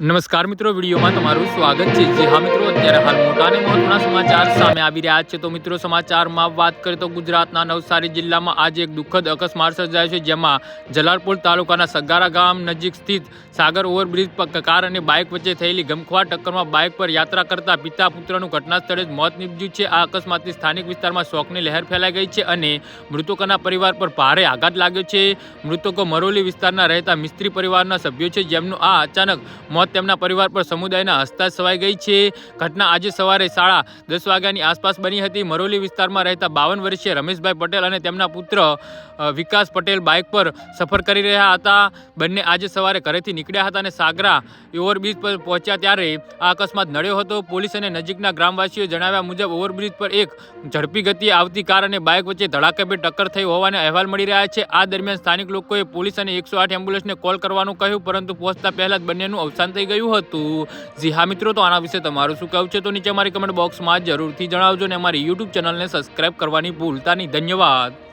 નમસ્કાર મિત્રો, વિડીયોમાં તમારું સ્વાગત છે। જી હા મિત્રો, અત્યારે હાલ મોટા અને મહત્વના સમાચાર સામે આવી રહ્યા છે। તો મિત્રો, સમાચારમાં વાત કરીએ તો ગુજરાતના નવસારી જિલ્લામાં આજે એક દુઃખદ અકસ્માત સર્જાયો છે, જેમાં જલાલપુર તાલુકાના સગારા ગામ નજીક સ્થિત સાગર ઓવરબ્રિજ પર કાર અને બાઇક વચ્ચે થયેલી ગમખ્વાર ટક્કરમાં બાઇક પર યાત્રા કરતા પિતા પુત્રનું ઘટના સ્થળે જ મોત નીપજ્યું છે। આ અકસ્માતથી સ્થાનિક વિસ્તારમાં શોકની લહેર ફેલાઈ ગઈ છે અને મૃતકોના પરિવાર પર ભારે આઘાત લાગ્યો છે। મૃતકો મરોલી વિસ્તારના રહેતા મિસ્ત્રી પરિવારના સભ્યો છે, જેમનું આ અચાનક મોત તેમના પરિવાર પર સમુદાયના હસતા છવાઈ ગઈ છે। ઘટના આજે સવારે 10:30 વાગ્યાની આસપાસ બની હતી। મરોલી વિસ્તારમાં રહેતા 52 વર્ષીય રમેશભાઈ પટેલ અને તેમના પુત્ર વિકાસ પટેલ બાઇક પર સફર કરી રહ્યા હતા। બંને આજે સવારે ઘરેથી નીકળ્યા હતા અને સાગરા ઓવરબ્રિજ પર પહોંચ્યા ત્યારે આ અકસ્માત નડ્યો હતો। પોલીસ અને નજીકના ગ્રામવાસીઓ જણાવ્યા મુજબ ઓવરબ્રિજ પર એક ઝડપી ગતિએ આવતી કાર અને બાઇક વચ્ચે ધડાકેભેર ટક્કર થઈ હોવાના અહેવાલ મળી રહ્યા છે। આ દરમિયાન સ્થાનિક લોકોએ પોલીસ અને 108 એમ્બ્યુલન્સને કોલ કરવાનું કહ્યું, પરંતુ પહોંચતા પહેલા જ બંનેનું અવસાન થઈ ગયું હતું। જી હા મિત્રો, તો આના વિશે તમારું શું કહેવું છે તો નીચે અમારી કમેન્ટ બોક્સમાં જરૂરથી જણાવજો અને અમારી યુટ્યુબ ચેનલને સબસ્ક્રાઇબ કરવાની ભૂલતા નહીં। ધન્યવાદ।